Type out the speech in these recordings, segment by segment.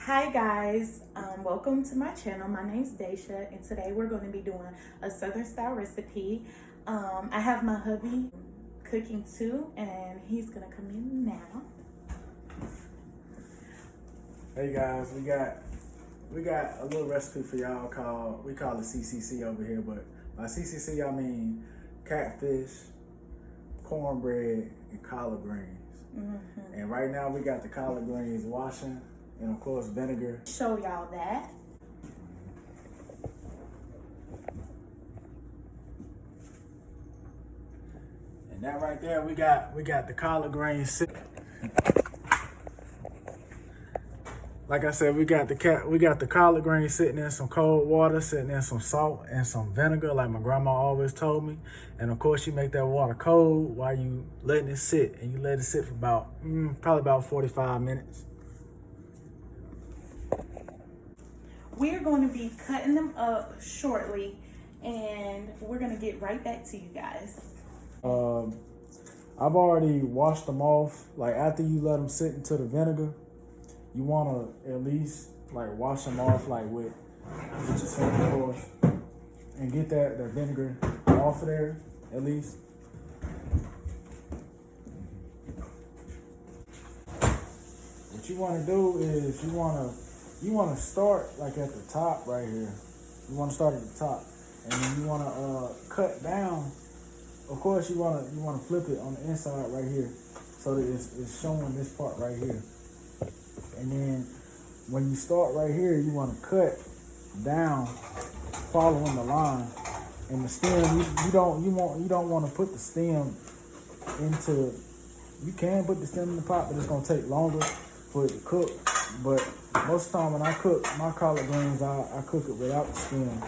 Hi guys, welcome to my channel. My name's Daisha and today we're going to be doing a southern style recipe. I have my hubby cooking too and he's going to come in now. Hey guys, we got a little recipe for y'all we call it CCC over here, but by CCC I mean catfish, cornbread, and collard greens. And right now we got the collard greens washing and of course vinegar. Show y'all that. And that right there we got the collard greens sitting. Like I said, we got the collard greens sitting in some cold water, sitting in some salt and some vinegar, like my grandma always told me. And of course, you make that water cold while you letting it sit, and you let it sit for about probably about 45 minutes. We're going to be cutting them up shortly, and we're going to get right back to you guys. I've already washed them off. Like after you let them sit into the vinegar, you want to at least like wash them off like with your sink, of course, and get that vinegar off of there at least. What you want to do is you want to start like at the top right here. You want to start at the top, and then you want to cut down. Of course, you want to flip it on the inside right here, so that it's showing this part right here. And then when you start right here, you want to cut down, following the line. And the stem, you don't want to put the stem into. You can put the stem in the pot, but it's gonna take longer for it to cook. But most of the time when I cook my collard greens, I cook it without the stem.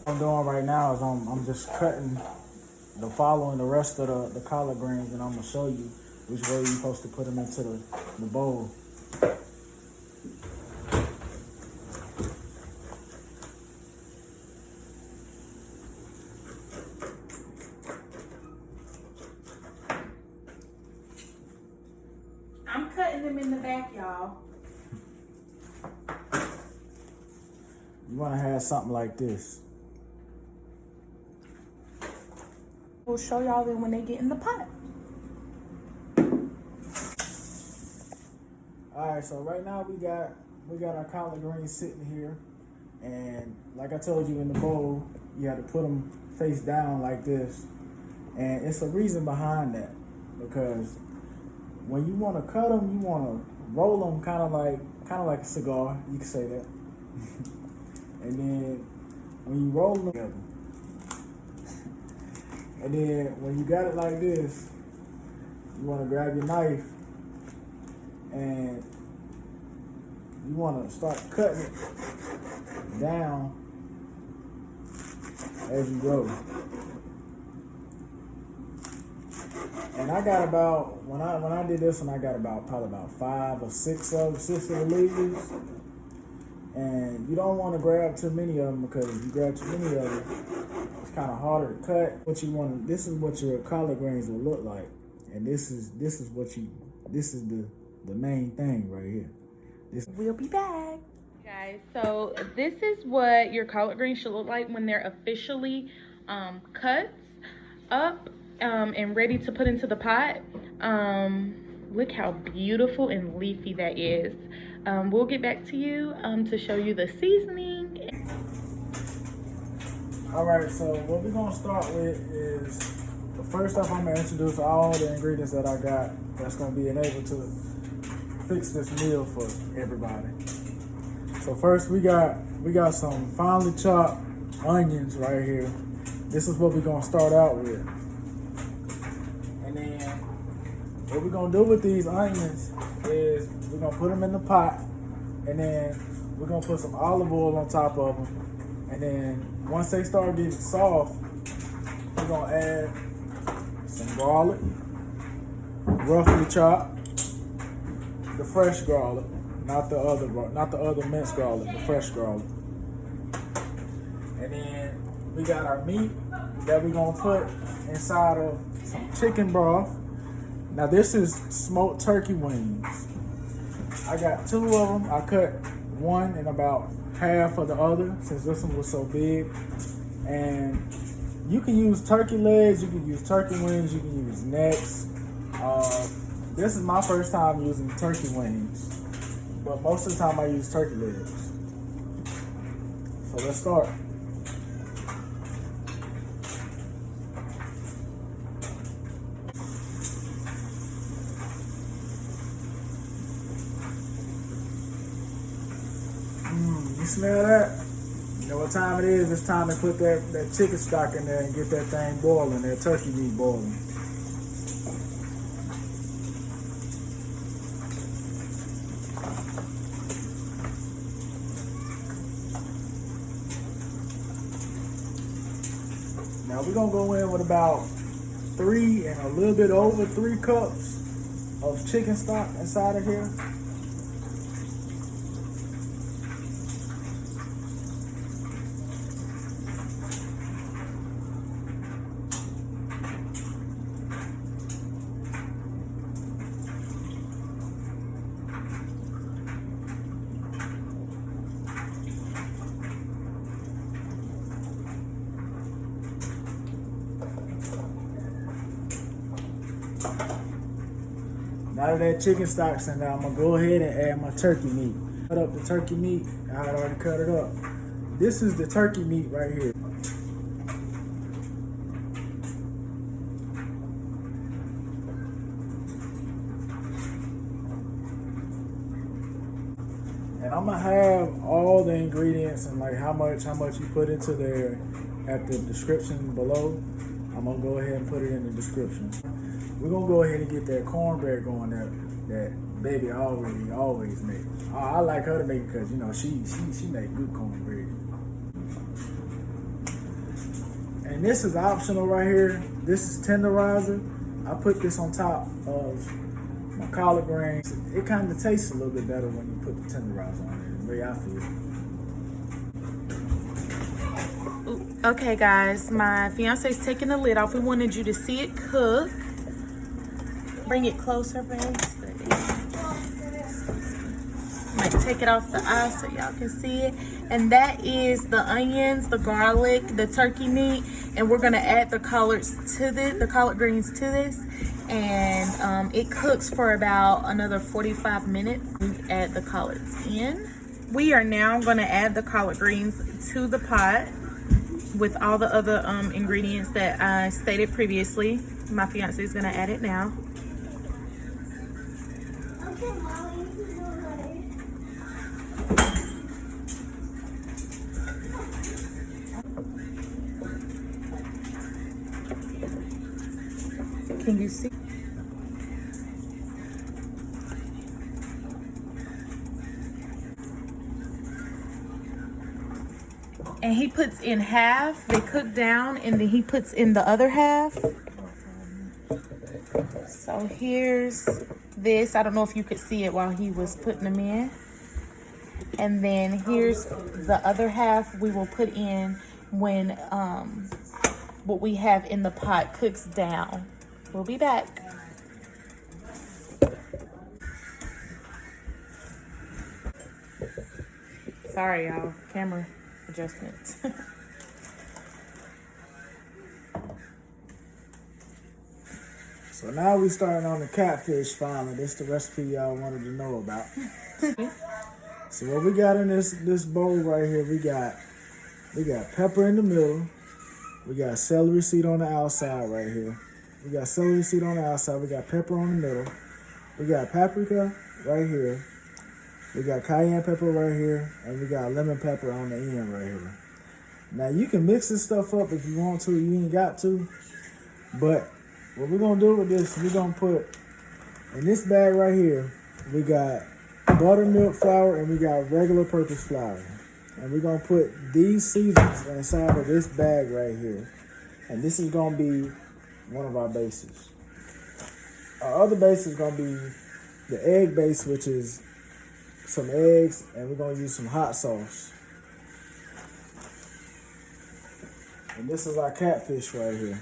What I'm doing right now is I'm just cutting following the rest of the collard greens, and I'm gonna show you which way you're supposed to put them into the bowl. I'm cutting them in the back, y'all. You wanna have something like this. We'll show y'all them when they get in the pot. All right, so right now we got our collard greens sitting here, and like I told you in the bowl, you have to put them face down like this, and it's a reason behind that, because when you want to cut them, you want to roll them kind of like a cigar. You can say that, and then when you roll them together. And then when you got it like this, you want to grab your knife and you want to start cutting it down as you go. And I got about, when I did this one, I got probably about 5 or 6 of the leaves. And you don't want to grab too many of them, because if you grab too many of them, it's kind of harder to cut. This is what your collard greens will look like, and this is the main thing right here. We'll be back. Guys, so this is what your collard greens should look like when they're officially cut up and ready to put into the pot. Look how beautiful and leafy that is. We'll get back to you to show you the seasoning. All right, so what we're gonna start with is, first off, I'm gonna introduce all the ingredients that I got that's gonna be able to fix this meal for everybody. So first we got some finely chopped onions right here. This is what we're gonna start out with. And then what we're gonna do with these onions is we're gonna put them in the pot, and then we're gonna put some olive oil on top of them. And then once they start getting soft, we're gonna add some garlic, roughly chopped, the fresh garlic. not the other minced garlic, the fresh garlic. And then we got our meat that we're gonna put inside of some chicken broth. Now this is smoked turkey wings. I got 2 of them. I cut one and about half of the other since this one was so big. And you can use turkey legs, you can use turkey wings, you can use necks. This is my first time using turkey wings, but most of the time I use turkey legs. So let's start. You smell that? You know what time it is? It's time to put that chicken stock in there and get that thing boiling, that turkey meat boiling. Now we're gonna go in with about 3 and a little bit over 3 cups of chicken stock inside of here. Now that chicken stock's in there, I'm gonna go ahead and add my turkey meat. Cut up the turkey meat. I had already cut it up. This is the turkey meat right here. And I'm gonna have all the ingredients and like how much you put into there at the description below. I'm gonna go ahead and put it in the description. We're gonna go ahead and get that cornbread going that baby always make. I like her to make it because you know she make good cornbread. And this is optional right here. This is Tenderizer. I put this on top of my collard greens. It kind of tastes a little bit better when you put the Tenderizer on it, the way I feel. Okay guys, my fiance's taking the lid off. We wanted you to see it cook. Bring it closer, babe. Might take it off the eye so y'all can see it. And that is the onions, the garlic, the turkey meat, and we're gonna add the collards to this, the collard greens to this, and it cooks for about another 45 minutes. We add the collards in. We are now gonna add the collard greens to the pot with all the other ingredients that I stated previously. My fiance is gonna add it now. Can you see? And he puts in half, they cook down, and then he puts in the other half. So here's this. I don't know if you could see it while he was putting them in. And then here's the other half we will put in when what we have in the pot cooks down. We'll be back. Sorry, y'all. Camera adjustment. So now we starting on the catfish finally. This is the recipe y'all wanted to know about. So what we got in this bowl right here, we got pepper in the middle. We got celery seed on the outside right here. We got celery seed on the outside. We got pepper on the middle. We got paprika right here. We got cayenne pepper right here. And we got lemon pepper on the end right here. Now you can mix this stuff up if you want to. You ain't got to. But what we're going to do with this, we're going to put in this bag right here, we got buttermilk flour and we got regular purpose flour. And we're going to put these seasons inside of this bag right here. And this is going to be one of our bases. Our other base is going to be the egg base, which is some eggs, and we're gonna use some hot sauce. And this is our catfish right here.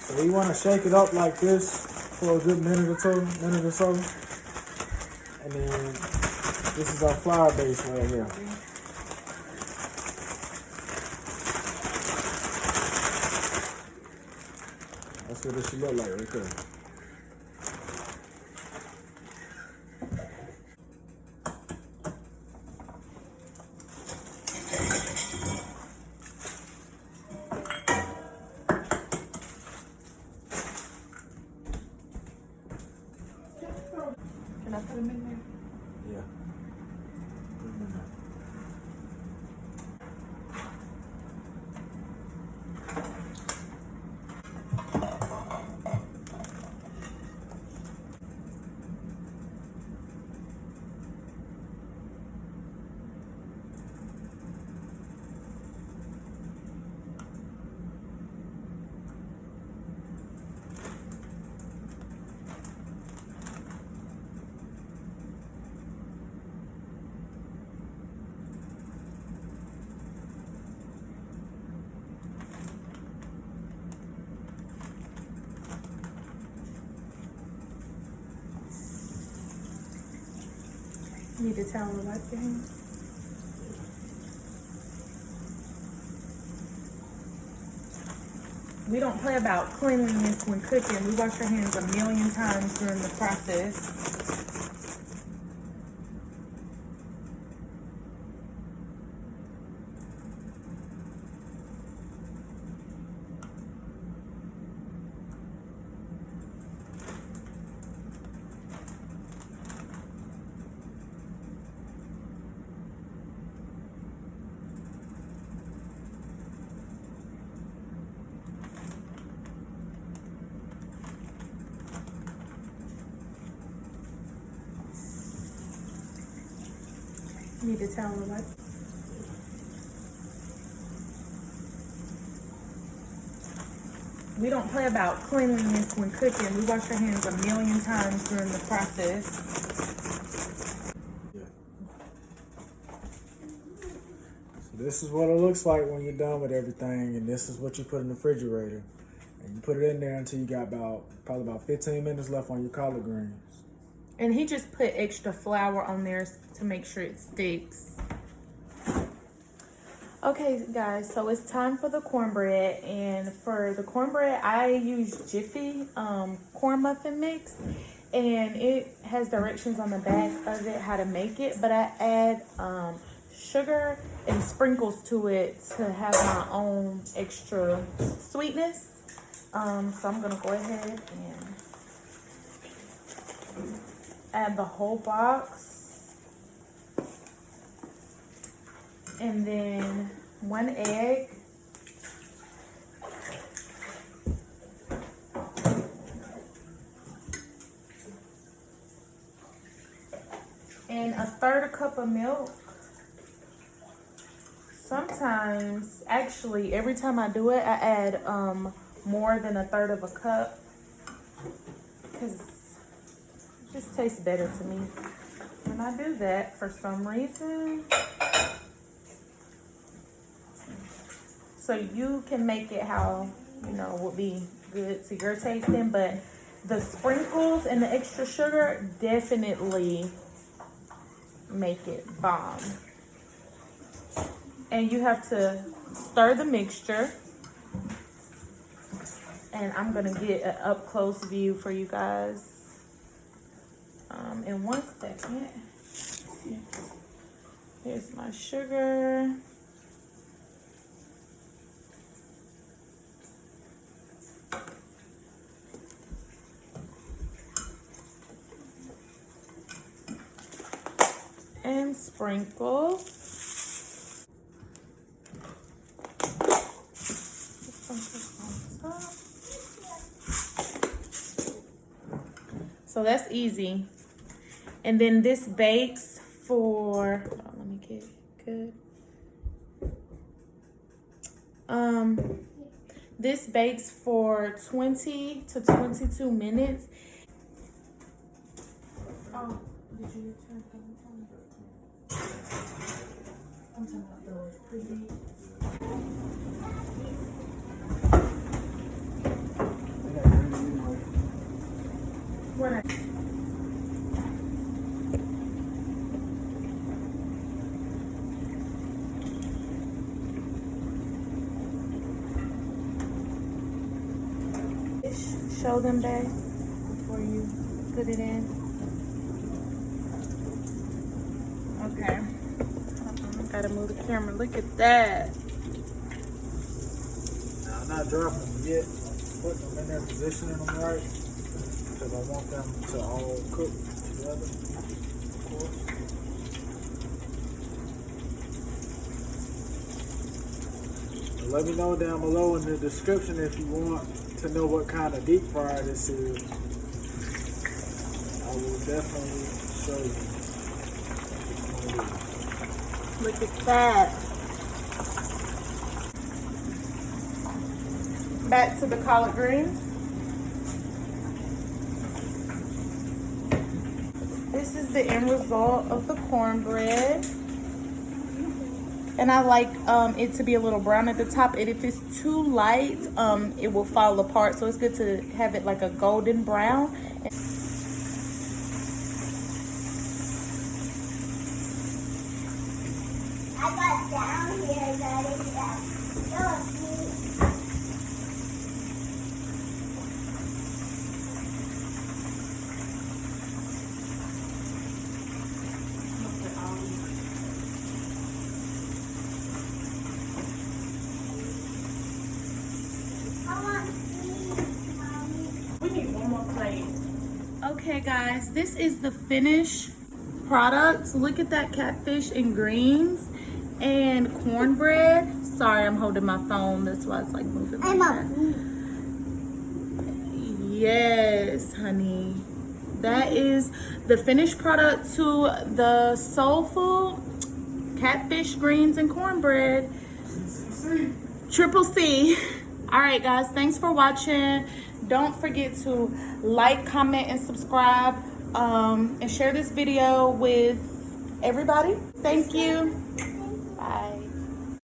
So you want to shake it up like this for a good minute or so. And then this is our flour base right here. That's what it should look like right there. Can I put them in there? Yeah. Put 'em in there. Need a towel to wipe your hands. We don't play about cleanliness when cooking. We wash our hands a million times during the process. Need a towel to wipe. We don't play about cleanliness when cooking. We wash our hands a million times during the process. Yeah. So this is what it looks like when you're done with everything, and this is what you put in the refrigerator. And you put it in there until you got probably about 15 minutes left on your collard greens. And he just put extra flour on there to make sure it sticks. Okay, guys, so it's time for the cornbread. And for the cornbread, I use Jiffy corn muffin mix. And it has directions on the back of it how to make it. But I add sugar and sprinkles to it to have my own extra sweetness. So I'm going to go ahead and add the whole box. And then 1 egg. And 1/3 cup of milk. Sometimes, actually, every time I do it, I add more than 1/3 cup. Because it just tastes better to me when I do that for some reason. So you can make it how, you know, would be good to your tasting. But the sprinkles and the extra sugar definitely make it bomb. And you have to stir the mixture. And I'm going to get an up-close view for you guys in 1 second. Here's my sugar. And sprinkles. So that's easy. And then this bakes for, hold on, let me get good. This bakes for 20 to 22 minutes. Oh, did you turn that on? I'm talking about the pre-heat. What? Show them, babe, before you put it in. Okay. I gotta move the camera. Look at that. Now, I'm not dropping them yet. I'm putting them in there, positioning them right, because I want them to all cook together, of course. Let me know down below in the description if you want to know what kind of deep fryer this is. I will definitely show you. Look at that. Back to the collard greens. This is the end result of the cornbread. And I like it to be a little brown at the top. And if it's too light, it will fall apart. So it's good to have it like a golden brown. I got down here, Daddy. We need one more plate. Okay, guys, this is the finished product. Look at that catfish and greens and cornbread. Sorry, I'm holding my phone. That's why it's like moving like that. Yes, honey. That is the finished product to the soulful catfish, greens, and cornbread. Triple C. All right, guys, thanks for watching. Don't forget to like, comment, and subscribe, and share this video with everybody. Thank you. Bye.